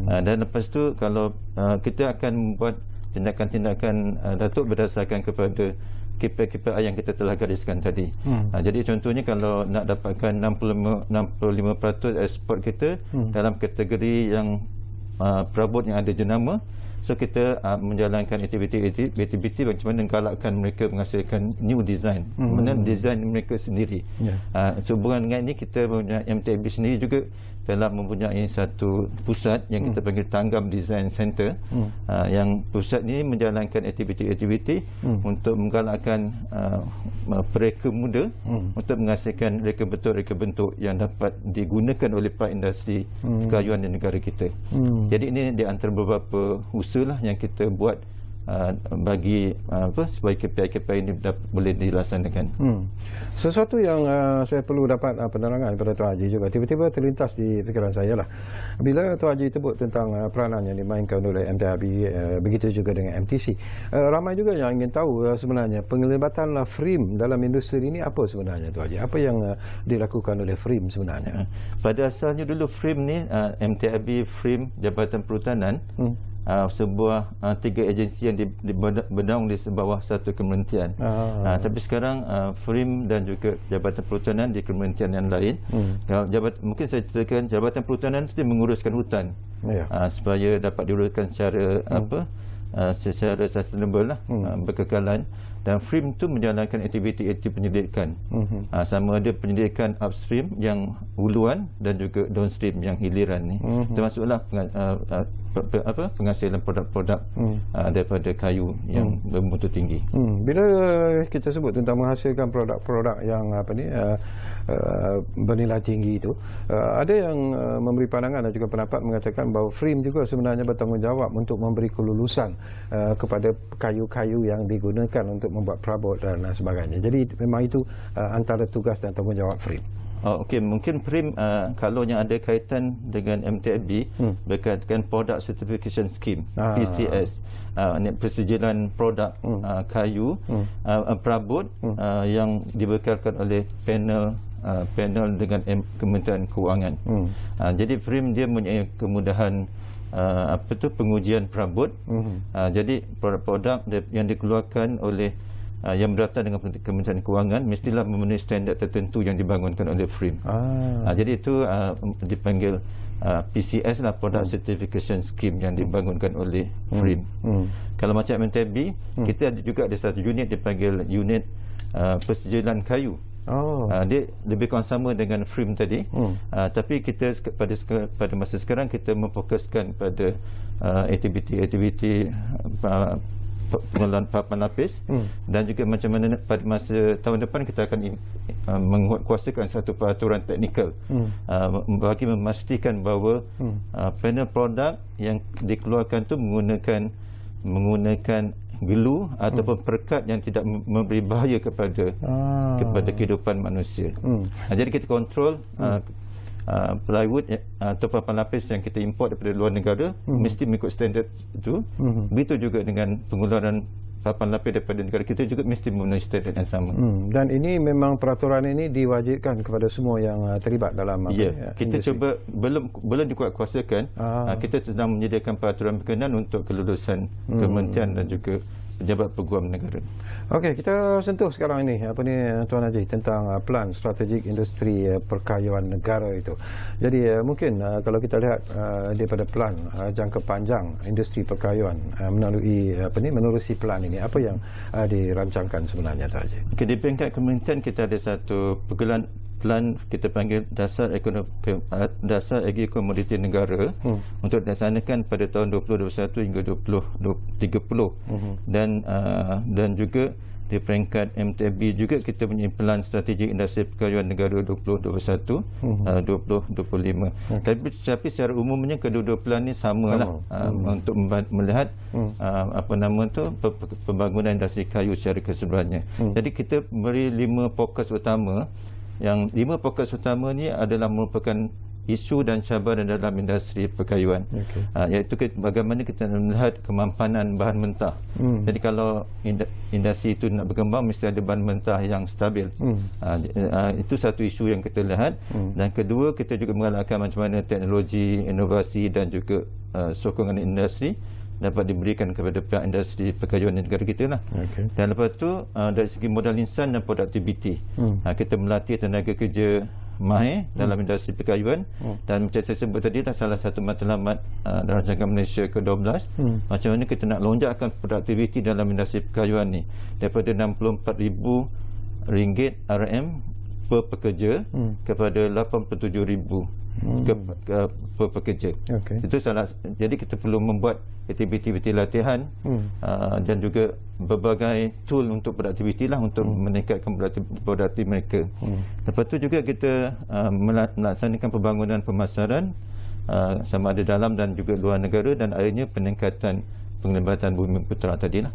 Dan lepas tu kalau kita akan membuat tindakan-tindakan Datuk berdasarkan kepada KPI yang kita telah gariskan tadi. Jadi contohnya kalau nak dapatkan 65% ekspor kita dalam kategori yang perabot yang ada jenama, so kita menjalankan aktiviti macam mana menggalakkan mereka menghasilkan new design, mana design mereka sendiri. Sehubungan dengan ini, kita punya MTIB sendiri juga telah mempunyai satu pusat yang kita panggil Tanggam Design Center, yang pusat ini menjalankan aktiviti untuk menggalakkan mereka muda untuk menghasilkan reka bentuk yang dapat digunakan oleh pihak industri perkayuan di negara kita. Jadi ini di antara beberapa usaha lah yang kita buat bagi supaya KPI ini boleh dilaksanakan. Sesuatu yang saya perlu dapat penerangan daripada Tuan Haji juga, tiba-tiba terlintas di fikiran saya lah bila Tuan Haji sebut tentang peranan yang dimainkan oleh MTIB, begitu juga dengan MTC. Ramai juga yang ingin tahu sebenarnya penglibatan FRIM dalam industri ini apa sebenarnya, Tuan Haji? Apa yang dilakukan oleh FRIM sebenarnya? Pada asalnya dulu FRIM ni MTIB, FRIM, Jabatan Perhutanan, sebuah tiga agensi yang bernaung di bawah satu kementerian. Tapi sekarang FRIM dan juga Jabatan Perhutanan di kementerian yang lain. Mungkin saya ceritakan, Jabatan Perhutanan itu menguruskan hutan supaya dapat diuruskan secara secara sustainable lah, berkekalan. Dan FRIM tu menjalankan aktiviti penyelidikan, sama ada penyelidikan upstream yang huluan dan juga downstream yang hiliran ni, termasuklah penghasilan produk-produk daripada kayu yang bermutu tinggi. Bila kita sebut tentang menghasilkan produk-produk yang bernilai tinggi itu, ada yang memberi pandangan dan juga pendapat mengatakan bahawa FRIM juga sebenarnya bertanggungjawab untuk memberi kelulusan kepada kayu-kayu yang digunakan untuk membuat perabot dan sebagainya. Jadi memang itu antara tugas dan tanggungjawab FRIM. Okey, mungkin FRIM kalau yang ada kaitan dengan MTIB berkaitan Product Certification Scheme, PCS, persejilan produk kayu perabot yang dibekalkan oleh panel dengan Kementerian Kewangan. Jadi FRIM dia mempunyai kemudahan pengujian perabot. Jadi produk-produk yang dikeluarkan oleh yang berdaftar dengan Kementerian Kewangan mestilah memenuhi standard tertentu yang dibangunkan oleh FRIM. Jadi itu dipanggil PCS lah, Product Certification Scheme yang dibangunkan oleh FRIM. Kalau macam MTIB, kita juga ada satu unit dipanggil unit persejilan kayu. Dia lebih kurang sama dengan FRIM tadi, tapi kita pada masa sekarang kita memfokuskan pada aktiviti pengelolaan papan lapis dan juga macam mana pada masa tahun depan kita akan menguatkuasakan satu peraturan teknikal bagi memastikan bahawa panel produk yang dikeluarkan tu menggunakan glue ataupun perekat yang tidak memberi bahaya kepada kehidupan manusia. Jadi kita kontrol plywood atau papan lapis yang kita import daripada luar negara mesti mengikut standard itu. Begitu juga dengan pengeluaran papan lapis daripada negara kita juga mesti memenuhi standard yang sama. Dan ini memang peraturan ini diwajibkan kepada semua yang terlibat dalam kita industri. Cuba belum dikuatkuasakan. Kita sedang menyediakan peraturan berkenaan untuk kelulusan kementerian dan juga pejabat peguam negara. Okey, kita sentuh sekarang ini Tuan Haji tentang plan strategik industri perkayuan negara itu. Jadi mungkin kalau kita lihat daripada plan jangka panjang industri perkayuan menerusi plan ini, apa yang dirancangkan sebenarnya Tuan Haji? Okay, di peringkat kementerian kita ada satu plan kita panggil dasar agi komoditi negara untuk dilaksanakan pada tahun 2021 hingga 2030 dan juga di peringkat MTB juga kita punya plan strategik industri perkayuan negara 2021 2025. Tapi secara umumnya kedua-dua plan ni samalah untuk melihat pembangunan industri kayu secara keseluruhannya. Jadi kita beri 5 fokus utama. Yang 5 fokus utama ni adalah merupakan isu dan cabaran dalam industri perkayuan. Iaitu bagaimana kita melihat kemampanan bahan mentah. Jadi kalau industri itu nak berkembang mesti ada bahan mentah yang stabil. Itu satu isu yang kita lihat. Dan kedua, kita juga mengalahkan macam mana teknologi, inovasi dan juga sokongan industri dapat diberikan kepada pihak industri perkayuan negara kita lah. Dan lepas tu dari segi modal insan dan produktiviti, kita melatih tenaga kerja mahir dalam industri perkayuan. Dan macam saya sebut tadi dah salah satu matlamat rancangan Malaysia ke-12, macam mana kita nak lonjakkan produktiviti dalam industri perkayuan ni daripada RM64,000 RM per pekerja kepada RM87,000 per pekerja. Itu salah. Jadi kita perlu membuat aktiviti latihan dan juga berbagai tool untuk produktiviti lah untuk meningkatkan produktiviti mereka. Lepas tu juga kita melaksanakan pembangunan pemasaran sama ada dalam dan juga luar negara, dan akhirnya peningkatan penglibatan bumi putra tadilah.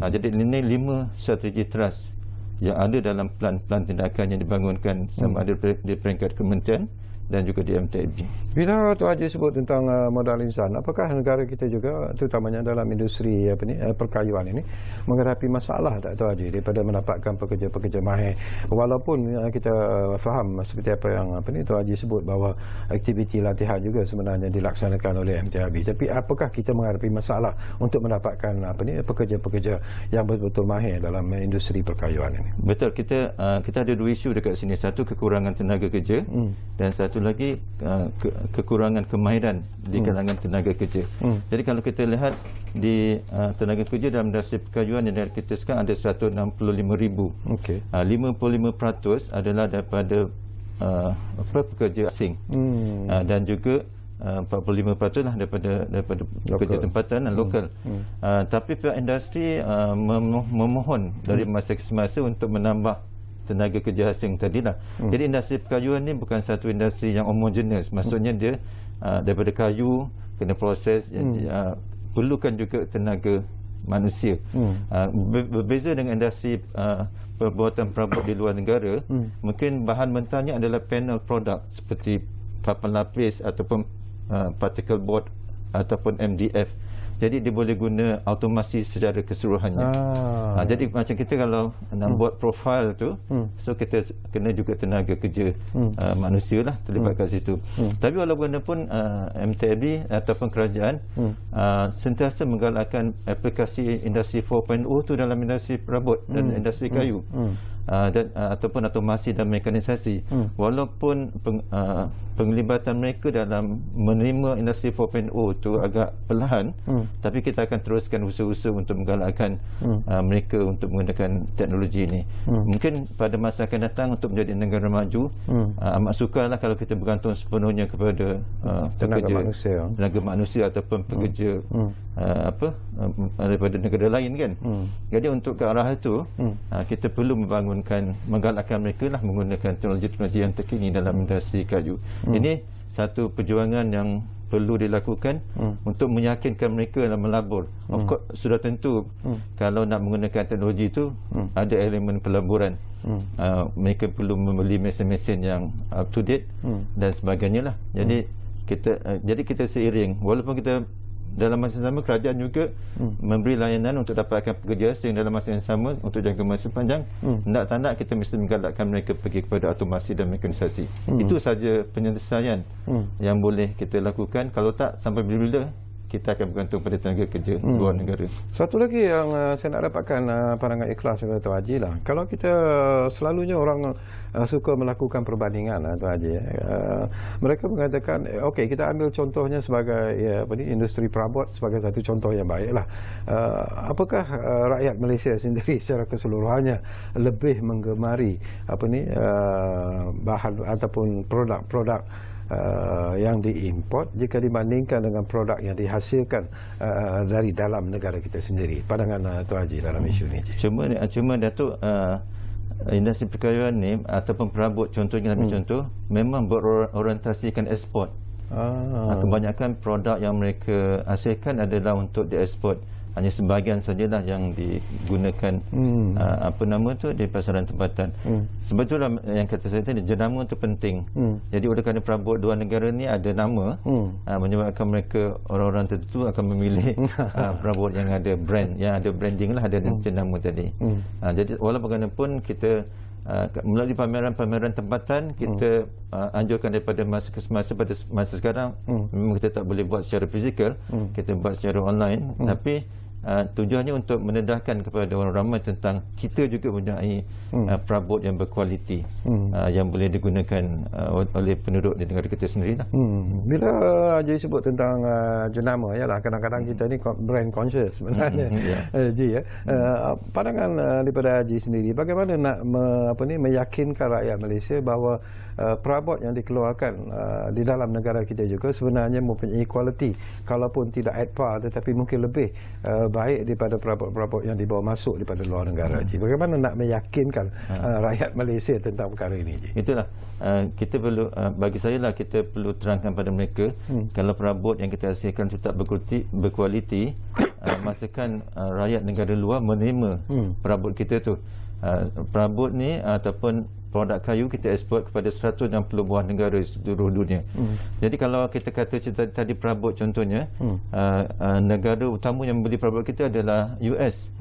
Jadi ini 5 strategi teras yang ada dalam plan-plan tindakan yang dibangunkan sama ada di peringkat kementerian dan juga di MTB. Bila Tuan Haji sebut tentang modal insan, apakah negara kita juga terutamanya dalam industri perkayuan ini menghadapi masalah tak Tuan Haji daripada mendapatkan pekerja-pekerja mahir? Walaupun kita faham seperti apa yang Tuan Haji sebut bahawa aktiviti latihan juga sebenarnya dilaksanakan oleh MTB, tapi apakah kita menghadapi masalah untuk mendapatkan pekerja-pekerja yang betul-betul mahir dalam industri perkayuan ini? Betul, kita ada 2 isu dekat sini. Satu, kekurangan tenaga kerja, dan satu lagi kekurangan kemahiran di kalangan tenaga kerja. Jadi kalau kita lihat di tenaga kerja dalam industri perkayuan di negara kita sekarang ada 165,000. 55% adalah daripada pekerja asing, dan juga 45% lah daripada pekerja tempatan dan lokal. Tapi pihak industri memohon dari masa ke semasa untuk menambah tenaga kerja asing tadilah. Jadi industri perkayuan ni bukan satu industri yang homogeneous. Maksudnya dia daripada kayu kena proses, perlukan juga tenaga manusia. Berbeza dengan industri perbuatan perabot di luar negara, mungkin bahan mentahnya adalah panel produk seperti papan lapis ataupun particle board ataupun MDF. Jadi dia boleh guna automasi secara keseluruhannya. Jadi macam kita kalau nak buat profil tu, so kita kena juga tenaga kerja manusia lah terlibat kat situ. Tapi walaupun MTB ataupun kerajaan sentiasa menggalakkan aplikasi industri 4.0 tu dalam industri perabot dan industri kayu. ataupun otomasi dan mekanisasi. Walaupun penglibatan mereka dalam menerima industri 4.0 tu agak perlahan, tapi kita akan teruskan usaha-usaha untuk menggalakkan mereka untuk menggunakan teknologi ini. Mungkin pada masa akan datang untuk menjadi negara maju, amat sukarlah kalau kita bergantung sepenuhnya kepada tenaga manusia ataupun pekerja daripada negara lain kan. Jadi untuk ke arah itu kita perlu menggalakkan mereka lah menggunakan teknologi-teknologi yang terkini dalam industri kayu. Ini satu perjuangan yang perlu dilakukan untuk meyakinkan mereka dalam melabur. Of course sudah tentu kalau nak menggunakan teknologi itu ada elemen pelaburan. Mereka perlu membeli mesin-mesin yang up to date dan sebagainya lah. Jadi kita seiring, walaupun kita dalam masa yang sama kerajaan juga memberi layanan untuk dapatkan pekerja asing dalam masa yang sama untuk jangka masa panjang. Tak nak kita mesti menggalakkan mereka pergi kepada otomasi dan mekanisasi. Itu saja penyelesaian yang boleh kita lakukan. Kalau tak, sampai bila-bila kita akan bergantung pada tenaga kerja luar negara. Satu lagi yang saya nak dapatkan pandangan ikhlas kepada Tuan Haji lah. Kalau kita selalunya orang suka melakukan perbandingan, Tuan Haji, mereka mengatakan okey, kita ambil contohnya sebagai industri perabot sebagai satu contoh yang baik lah. Apakah rakyat Malaysia sendiri secara keseluruhannya lebih menggemari bahan ataupun produk-produk yang diimport jika dibandingkan dengan produk yang dihasilkan dari dalam negara kita sendiri? Pandangan Tuan Haji dalam isu ini. Cuma Datuk, industri perkayuan ni ataupun perabot contohnya contoh memang berorientasikan ekspor. Kebanyakan produk yang mereka hasilkan adalah untuk diekspor. Hanya sebahagian sajalah yang digunakan di pasaran tempatan. Sebab itulah yang kata saya tadi, jenama itu penting. Jadi oleh kerana perabot dua negara ni ada nama, menyebabkan mereka orang-orang tertentu akan memilih perabot yang ada brand, yang ada branding lah, ada jenama tadi. Jadi walaupun bagaimanapun kita melalui pameran-pameran tempatan kita anjurkan daripada masa ke semasa. Pada masa sekarang memang kita tak boleh buat secara fizikal, kita buat secara online, tapi tujuannya untuk mendedahkan kepada orang ramai tentang kita juga mempunyai perabot yang berkualiti yang boleh digunakan oleh penduduk di negara kita sendiri lah. Bila Haji sebut tentang jenama, yalah, kadang-kadang kita ni brand conscious sebenarnya. Haji, pandangan daripada Haji sendiri, bagaimana nak meyakinkan rakyat Malaysia bahawa perabot yang dikeluarkan di dalam negara kita juga sebenarnya mempunyai kualiti, kalaupun tidak at par tetapi mungkin lebih baik daripada perabot-perabot yang dibawa masuk daripada luar negara. Bagaimana nak meyakinkan rakyat Malaysia tentang perkara ini? Itulah kita perlu, bagi saya lah, kita perlu terangkan pada mereka kalau perabot yang kita hasilkan itu tak berkualiti, masakan rakyat negara luar menerima perabot kita tu. Perabot ni ataupun produk kayu kita ekspor kepada 160 buah negara di seluruh dunia. Jadi kalau kita kata tadi perabot contohnya, negara utama yang membeli perabot kita adalah US.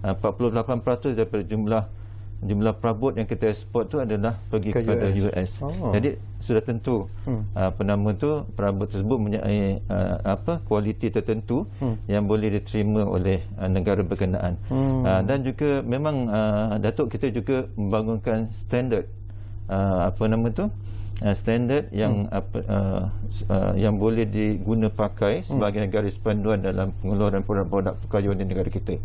48% daripada jumlah perabot yang kita ekspor tu adalah pergi kepada US. Jadi sudah tentu perabot tersebut mempunyai kualiti tertentu yang boleh diterima oleh negara berkenaan. Dan juga memang Datuk, kita juga membangunkan standard standard yang yang boleh diguna pakai sebagai garis panduan dalam pengeluaran produk-produk perkayuan di negara kita.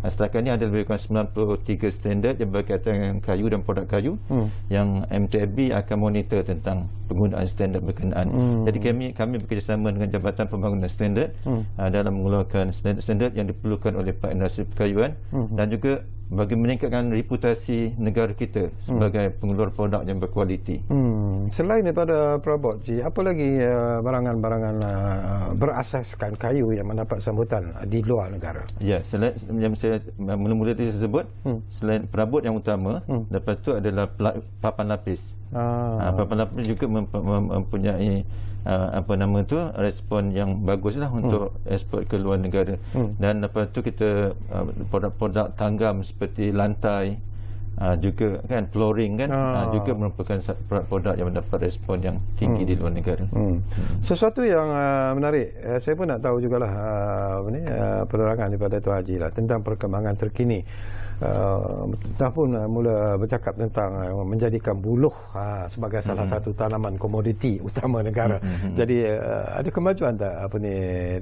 Setakat ini ada lebih kurang 93 standard yang berkaitan dengan kayu dan produk kayu yang MTFB akan monitor tentang penggunaan standard berkenaan. Jadi kami bekerjasama dengan Jabatan Pembangunan Standard dalam mengeluarkan standard-standard yang diperlukan oleh Pak Industri Perkayuan dan juga bagi meningkatkan reputasi negara kita sebagai pengeluar produk yang berkualiti. Selain daripada perabot, apa lagi barangan-barangan berasaskan kayu yang mendapat sambutan di luar negara? Ya, selain yang saya mula-mula tadi sebut, selain perabot yang utama, lepas tu adalah papan lapis. Papan lapis juga mempunyai respon yang baguslah untuk ekspor ke luar negara. Dan lepas tu kita produk-produk tanggam seperti lantai, juga kan flooring kan juga merupakan produk yang mendapat respon yang tinggi di luar negara. Sesuatu yang menarik, saya pun nak tahu jugalah penerangan daripada Tuan Haji lah tentang perkembangan terkini. Dah pun mula bercakap tentang menjadikan buluh sebagai salah satu tanaman komoditi utama negara. Jadi ada kemajuan tak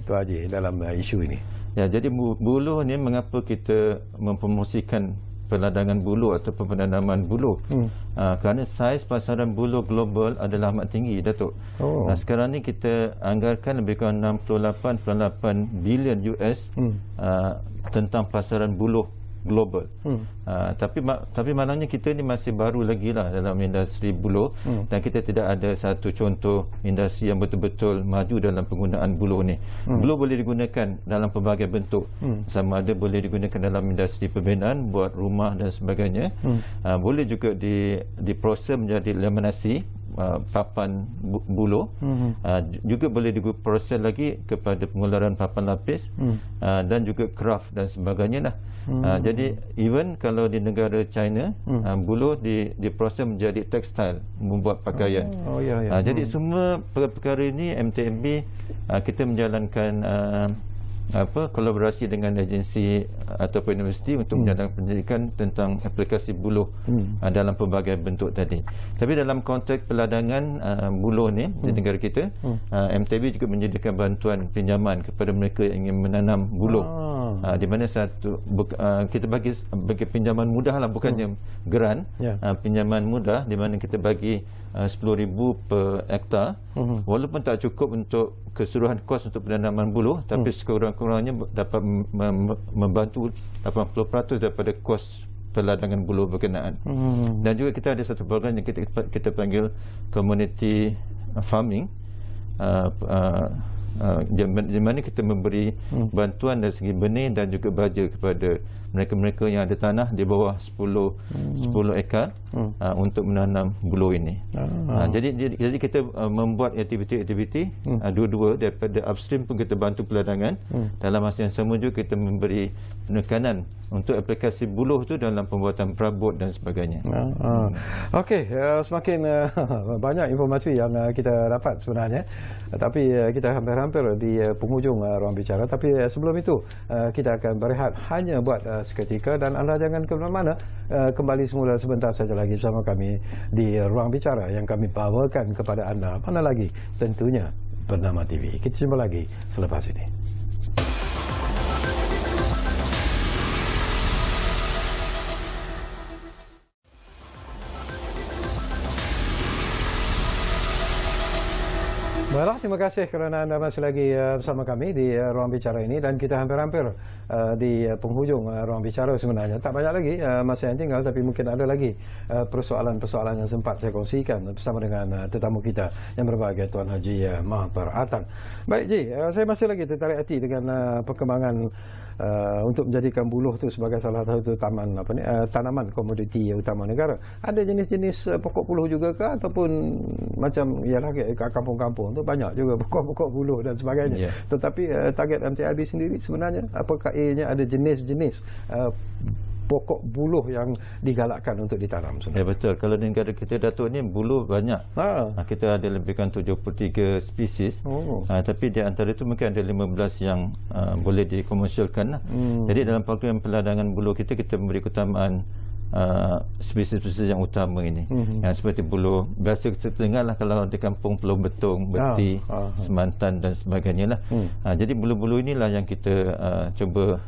Tuan Haji dalam isu ini? Ya, jadi buluh ni mengapa kita mempromosikan peladangan buluh ataupun penanaman buluh? Kerana saiz pasaran buluh global adalah amat tinggi, Datuk. Sekarang ni kita anggarkan lebih kurang 68.8 bilion US tentang pasaran buluh global. Tapi maknanya kita ni masih baru lagi lah dalam industri buluh, dan kita tidak ada satu contoh industri yang betul-betul maju dalam penggunaan buluh ni. Buluh boleh digunakan dalam pelbagai bentuk, sama ada boleh digunakan dalam industri perbenan, buat rumah dan sebagainya. Boleh juga diproses menjadi laminasi, papan buluh. Juga boleh diproses lagi kepada pengeluaran papan lapis, dan juga kraft dan sebagainya lah. Jadi even kalau di negara China, buluh diproses menjadi tekstil, membuat pakaian. Jadi semua perkara ini MTMB kita menjalankan kolaborasi dengan agensi ataupun universiti untuk menjalankan pendidikan tentang aplikasi buluh dalam pelbagai bentuk tadi. Tapi dalam konteks peladangan buluh ni di negara kita, MTB juga menyediakan bantuan pinjaman kepada mereka yang ingin menanam buluh. Di mana kita bagi pinjaman mudah lah, bukannya grant, pinjaman mudah di mana kita bagi 10,000 per hektar, walaupun tak cukup untuk keseluruhan kos untuk penanaman buluh, tapi sekurang-kurangnya dapat membantu 80% daripada kos peladangan buluh berkenaan. Dan juga kita ada satu program yang kita panggil community farming, di mana kita memberi bantuan dari segi benih dan juga baja kepada mereka-mereka yang ada tanah di bawah 10 ekar untuk menanam buluh ini. Jadi kita membuat aktiviti-aktiviti dua-dua, daripada upstream pun kita bantu peladangan, dalam masa yang sama juga kita memberi penekanan untuk aplikasi buluh tu dalam pembuatan perabot dan sebagainya. Okey, semakin banyak informasi yang kita dapat sebenarnya, tapi kita hampir-hampir di penghujung ruang bicara. Tapi sebelum itu kita akan berehat hanya buat seketika, dan anda jangan ke mana-mana. Kembali semula sebentar saja lagi bersama kami di ruang bicara yang kami bawakan kepada anda, mana lagi, tentunya Bernama TV. Kita jumpa lagi selepas ini. Baiklah, terima kasih kerana anda masih lagi bersama kami di ruang bicara ini, dan kita hampir-hampir di penghujung ruang bicara sebenarnya. Tak banyak lagi masa yang tinggal, tapi mungkin ada lagi persoalan-persoalan yang sempat saya kongsikan bersama dengan tetamu kita yang berbahagia, Tuan Haji Mahathir Atan. Baik Ji, saya masih lagi tertarik hati dengan perkembangan untuk menjadikan buluh tu sebagai salah satu tanaman komoditi utama negara. Ada jenis-jenis pokok buluh juga ke, ataupun macam ialah kat kampung-kampung tu banyak juga pokok-pokok buluh dan sebagainya. Tetapi target MTIB sendiri sebenarnya, apakah ianya ada jenis-jenis pokok buluh yang digalakkan untuk ditanam sebenarnya? Ya, betul. Kalau di negara kita, Datuk, ni buluh banyak. Kita ada lebih kurang 73 spesies. Tapi di antara itu mungkin ada 15 yang boleh dikomersialkan. Jadi dalam program peladangan buluh kita memberi keutamaan spesies-spesies yang utama ini, yang seperti buluh biasa kita dengar lah kalau di kampung, Pulau Betung, Beti, Semantan dan sebagainya lah. Jadi buluh-buluh inilah yang kita cuba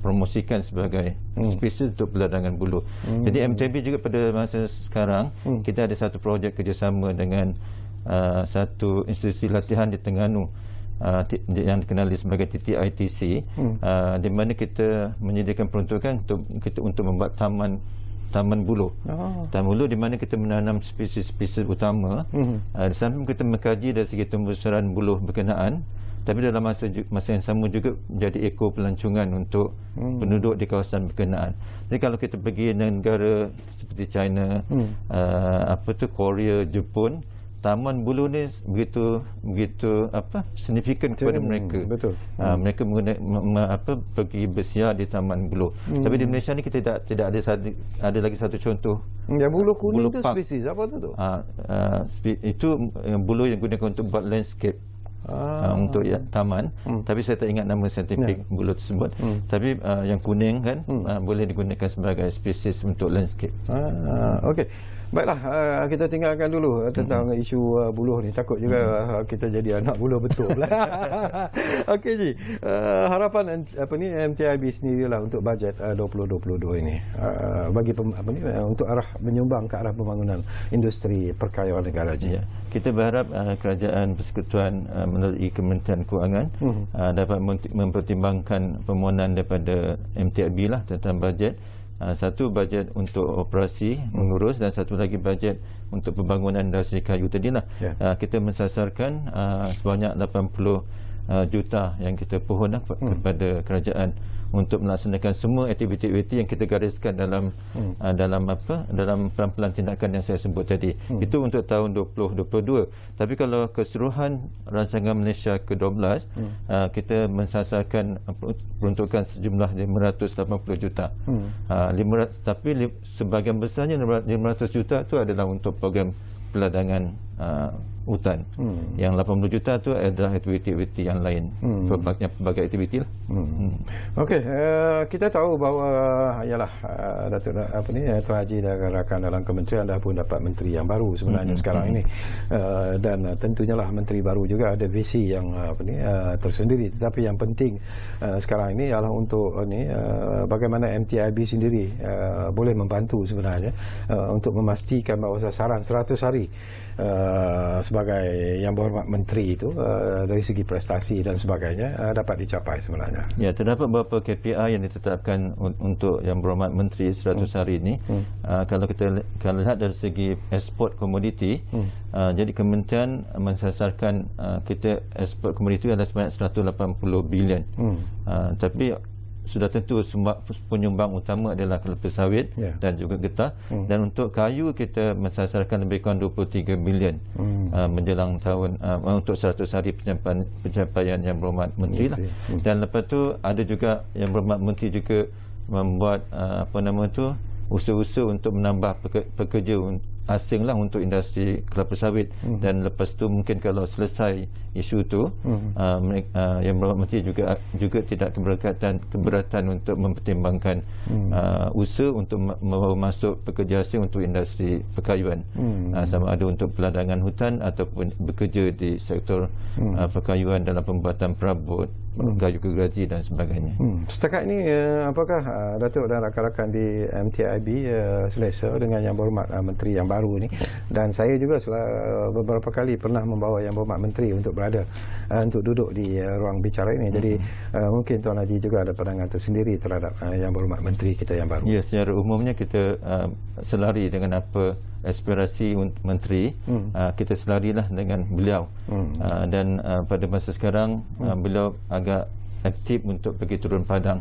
promosikan sebagai spesies untuk peladangan buluh. Jadi MTB juga pada masa sekarang kita ada satu projek kerjasama dengan satu institusi latihan di Terengganu, yang dikenali sebagai TTITC, di mana kita menyediakan peruntukan untuk membuat taman buluh. Taman buluh di mana kita menanam spesies-spesies utama. Di samping kita mengkaji dari segi tumbuh besaran buluh berkenaan, tapi dalam masa yang sama juga menjadi eko pelancongan untuk penduduk di kawasan berkenaan. Jadi kalau kita pergi negara seperti China, Korea, Jepun, taman bulu ni begitu signifikan kepada mereka. Betul. Mereka pergi bersiar di taman bulu. Tapi di Malaysia ni kita tidak ada lagi satu contoh. Yang bulu kuning tu park. spesies apa tu? Itu bulu yang digunakan untuk buat landscape. Untuk taman, tapi saya tak ingat nama saintifik bulu tersebut. Tapi yang kuning kan boleh digunakan sebagai spesies untuk landscape. Okey. Baiklah, kita tinggalkan dulu tentang isu buluh ni. Takut juga kita jadi anak buluh betul. Okey Ji, harapan MTIB sendirilah untuk bajet 2022 ini bagi untuk arah menyumbang ke arah pembangunan industri perkayaan negara Ji. Ya. Kita berharap kerajaan persekutuan melalui Kementerian Kewangan dapat mempertimbangkan permohonan daripada MTIB lah tentang bajet. Satu bajet untuk operasi mengurus dan satu lagi bajet untuk pembangunan industri kayu tadilah. Kita mensasarkan sebanyak 80 juta yang kita pohon kepada kerajaan untuk melaksanakan semua aktiviti-aktiviti yang kita gariskan dalam pelan-pelan tindakan yang saya sebut tadi. Itu untuk tahun 2022. Tapi kalau keseluruhan rancangan Malaysia ke-12, kita mensasarkan peruntukan sejumlah 580 juta. Tapi sebahagian besarnya 500 juta itu adalah untuk program peladangan hutan. Yang 80 juta tu adalah aktiviti-aktiviti yang lain. Pelbagai aktiviti lah. Okey, kita tahu bahawa ialah Datuk Tuan Haji dan rakan dalam kementerian dah pun dapat menteri yang baru sebenarnya sekarang ini. Dan tentunya lah menteri baru juga ada visi yang tersendiri, tetapi yang penting sekarang ini ialah untuk bagaimana MTIB sendiri boleh membantu sebenarnya untuk memastikan bahawa sasaran 100 hari sebagai yang berhormat menteri itu dari segi prestasi dan sebagainya dapat dicapai sebenarnya. Ya, terdapat beberapa KPI yang ditetapkan untuk yang berhormat menteri 100 hari ini. Kalau kita lihat dari segi ekspor komoditi, jadi kementerian mensasarkan kita ekspor komoditi adalah sebanyak 180 bilion. Tapi sudah tentu penyumbang utama adalah kelapa sawit dan juga getah. Dan untuk kayu kita mensasarkan lebih kurang 23 bilion menjelang tahun untuk 100 hari pencapaian yang berhormat menteri lah. Dan lepas tu ada juga yang berhormat menteri juga membuat usaha-usaha untuk menambah pekerja asing lah untuk industri kelapa sawit. Dan lepas tu mungkin kalau selesai isu tu yang berhormat menteri juga tidak keberatan untuk mempertimbangkan usaha untuk masuk pekerja asing untuk industri perkayuan, sama ada untuk peladangan hutan ataupun bekerja di sektor perkayuan dalam pembuatan perabot, kayu gergaji dan sebagainya. Setakat ini apakah Datuk dan rakan-rakan di MTIB selesa dengan yang berhormat menteri yang baru ni? Dan saya juga beberapa kali pernah membawa yang berhormat menteri untuk berada untuk duduk di ruang bicara ini. Jadi mungkin Tuan Haji juga ada pandangan tersendiri terhadap yang berhormat menteri kita yang baru. Ya, secara umumnya kita selari dengan apa aspirasi menteri, kita selarilah dengan beliau. Dan pada masa sekarang beliau agak aktif untuk pergi turun padang.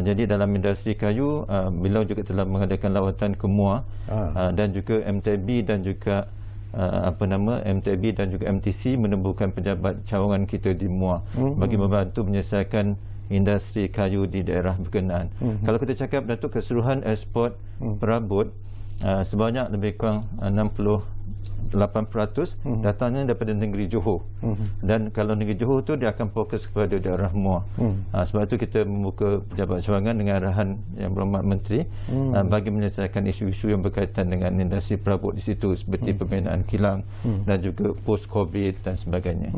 Jadi dalam industri kayu, beliau juga telah mengadakan lawatan ke Muar, dan juga MTIB dan juga MTIB dan juga MTC menemukan pejabat cawangan kita di Muar bagi membantu menyelesaikan industri kayu di daerah berkenaan. Kalau kita cakap Datuk, keseluruhan ekspor perabot sebanyak lebih kurang 68% datangnya daripada negeri Johor. Dan kalau negeri Johor tu dia akan fokus kepada daerah Muar. Sebab itu kita membuka pejabat cawangan dengan arahan yang berhormat menteri bagi menyelesaikan isu-isu yang berkaitan dengan industri perabot di situ, seperti pembinaan kilang dan juga post COVID dan sebagainya.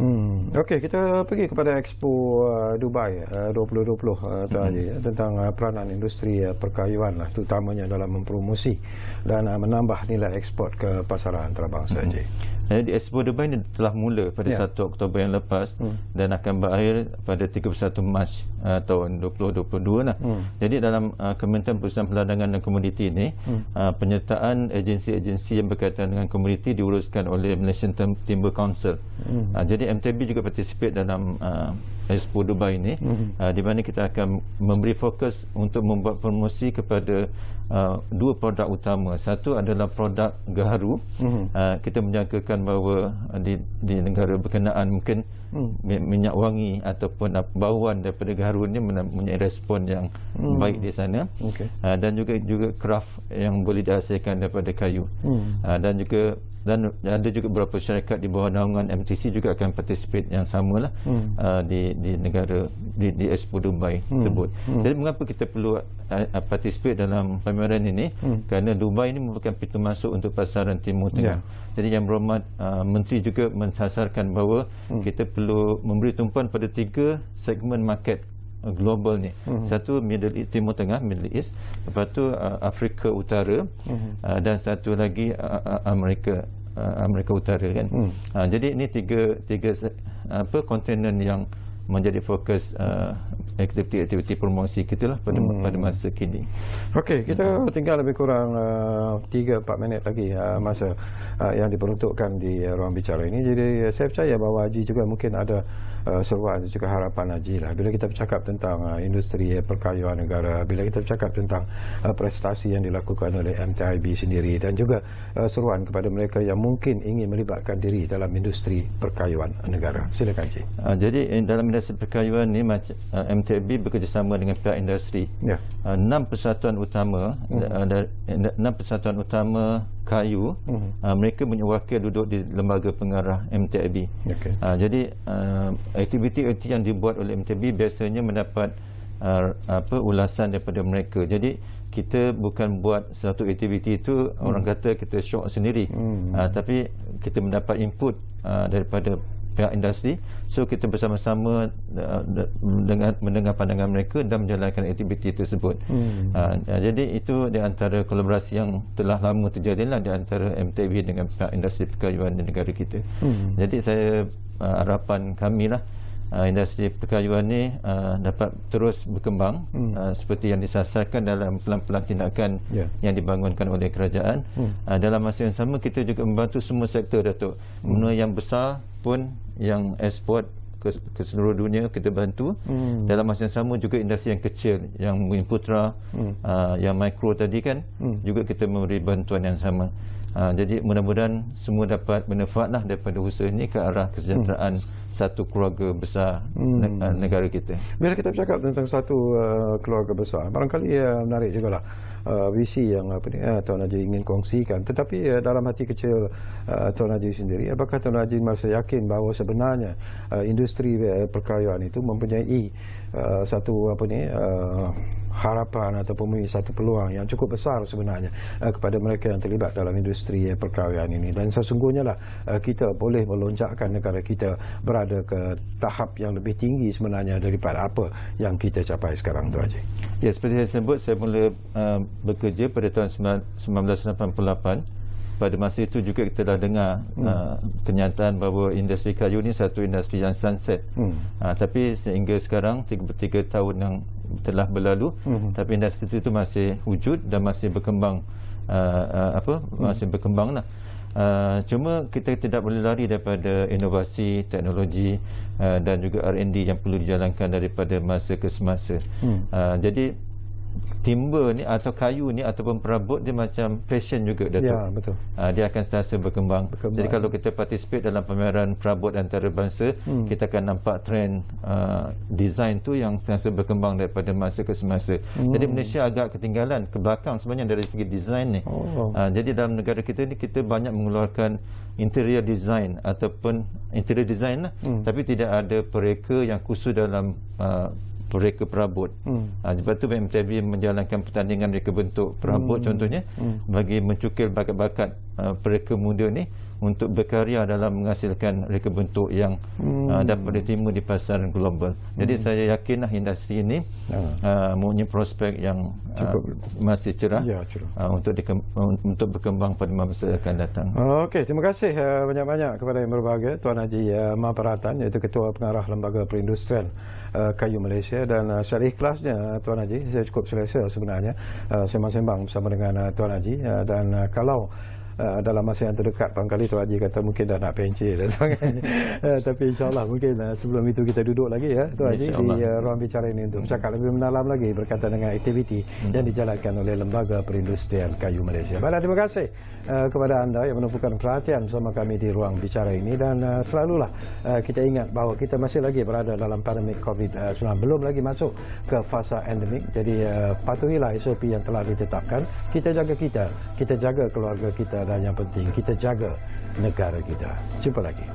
Okey, kita pergi kepada Expo Dubai 2020 Tuan Haji, tentang peranan industri perkayuan lah, terutamanya dalam mempromosi dan menambah nilai ekspor ke pasaran antarabangsa. Jadi Expo Dubai ini telah mula pada 1 Oktober yang lepas dan akan berakhir pada 31 Mac tahun 2022 lah. Jadi dalam Kementerian Perusahaan Peladangan dan Komoditi ini, penyertaan agensi-agensi yang berkaitan dengan komoditi diuruskan oleh Malaysian Timber Council. Jadi MTIB juga participate dalam Expo Dubai ini, di mana kita akan memberi fokus untuk membuat promosi kepada dua produk utama. Satu adalah produk gaharu. Kita menjangkakan menyatakan bahawa di negara berkenaan mungkin minyak wangi ataupun bauan daripada Garut ni mempunyai respon yang baik di sana. Dan juga kraft yang boleh dihasilkan daripada kayu. Dan ada juga beberapa syarikat di bawah naungan MTC juga akan participate yang samalah di negara di Expo Dubai tersebut. Jadi mengapa kita perlu participate dalam pameran ini? Kerana Dubai ini merupakan pintu masuk untuk pasaran Timur Tengah. Jadi Yang Berhormat Menteri juga mensasarkan bahawa kita perlu memberi tumpuan pada 3 segmen market global ni. Satu Middle East, Timur Tengah, Middle East, lepas tu Afrika Utara, dan satu lagi Amerika Utara kan. Jadi ini tiga kontinen yang menjadi fokus aktiviti promosi kita lah pada masa kini. Okey, kita tinggal lebih kurang 3-4 minit lagi masa yang diperuntukkan di ruang bicara ini. Jadi saya percaya bahawa Haji juga mungkin ada seruan dan juga harapan Haji lah. Bila kita bercakap tentang industri perkayuan negara, bila kita bercakap tentang prestasi yang dilakukan oleh MTIB sendiri, dan juga seruan kepada mereka yang mungkin ingin melibatkan diri dalam industri perkayuan negara. Silakan Haji. Jadi dalam industri perkayuan ni MTIB bekerjasama dengan pihak industri. 6 persatuan utama 6 persatuan utama kayu, mereka punya wakil duduk di lembaga pengarah MTIB. Jadi aktiviti yang dibuat oleh MTIB biasanya mendapat ulasan daripada mereka. Jadi kita bukan buat satu aktiviti itu orang kata kita syok sendiri, tapi kita mendapat input daripada pihak industri. So kita bersama-sama mendengar pandangan mereka dan menjalankan aktiviti tersebut. Jadi itu di antara kolaborasi yang telah lama terjadilah di antara MTIB dengan pihak industri perkayuan di negara kita. Jadi saya harapan kami lah industri perkayuan ni dapat terus berkembang seperti yang disasarkan dalam pelan-pelan tindakan yang dibangunkan oleh kerajaan. Dalam masa yang sama kita juga membantu semua sektor, Datuk. Menua yang besar pun yang ekspor ke seluruh dunia kita bantu. Dalam masa yang sama juga industri yang kecil, yang Bumi Putra, yang mikro tadi kan, juga kita memberi bantuan yang sama. Jadi mudah-mudahan semua dapat manfaatlah daripada usaha ini ke arah kesejahteraan satu keluarga besar negara kita. Bila kita bercakap tentang satu keluarga besar, barangkali menarik jugalah visi yang Tuan Haji ingin kongsikan. Tetapi dalam hati kecil Tuan Haji sendiri, apakah Tuan Haji merasa yakin bahawa sebenarnya industri perkayuan itu mempunyai satu harapan ataupun mempunyai satu peluang yang cukup besar sebenarnya kepada mereka yang terlibat dalam industri perkayuan ini, dan sesungguhnya lah kita boleh melonjakkan negara kita berada ke tahap yang lebih tinggi sebenarnya daripada apa yang kita capai sekarang, Tuan Haji? Ya, seperti saya sebut, saya mula bekerja pada tahun 1988. Pada masa itu juga kita dah dengar kenyataan bahawa industri kayu ni satu industri yang sunset. Tapi sehingga sekarang 3 tahun yang telah berlalu, tapi industri itu masih wujud dan masih berkembang, masih berkembang lah. Cuma kita tidak boleh lari daripada inovasi, teknologi dan juga R&D yang perlu dijalankan daripada masa ke semasa. Jadi timber ni atau kayu ni ataupun perabot dia macam fashion juga, Datuk. Ya, betul. Dia akan sentiasa berkembang. Jadi kalau kita participate dalam pameran perabot antarabangsa, kita akan nampak trend design tu yang sentiasa berkembang daripada masa ke semasa. Jadi Malaysia agak ketinggalan ke belakang sebenarnya dari segi design ni. Jadi dalam negara kita ni kita banyak mengeluarkan interior design ataupun interior design lah, tapi tidak ada pereka yang khusus dalam pereka perabot. Sebab tu MTIB menjalankan pertandingan reka bentuk perabot contohnya, bagi mencukil bakat-bakat pereka muda ni untuk berkarya dalam menghasilkan reka bentuk yang dapat diterima di pasaran global. Jadi saya yakinlah industri ini mempunyai prospek yang masih cerah, untuk berkembang pada masa akan datang. Okey, terima kasih banyak-banyak kepada yang berbahagia, Tuan Haji Mahaparatan, iaitu Ketua Pengarah Lembaga Perindustrian Kayu Malaysia, dan secara ikhlasnya Tuan Haji, saya cukup selesa sebenarnya sembang-sembang bersama dengan Tuan Haji, dan kalau dalam masa yang terdekat. Barangkali Tuan Haji kata mungkin dah nak pencet dan sebagainya. Tapi insyaAllah mungkin sebelum itu kita duduk lagi ya Tuan Haji di ruang bicara ini untuk bercakap lebih mendalam lagi berkaitan dengan aktiviti yang dijalankan oleh Lembaga Perindustrian Kayu Malaysia. Baiklah, terima kasih kepada anda yang menumpukan perhatian bersama kami di ruang bicara ini, dan selalulah kita ingat bahawa kita masih lagi berada dalam pandemik COVID-19, belum lagi masuk ke fasa endemik. Jadi patuhilah SOP yang telah ditetapkan. Kita jaga keluarga kita, dan yang penting kita jaga negara kita. Jumpa lagi.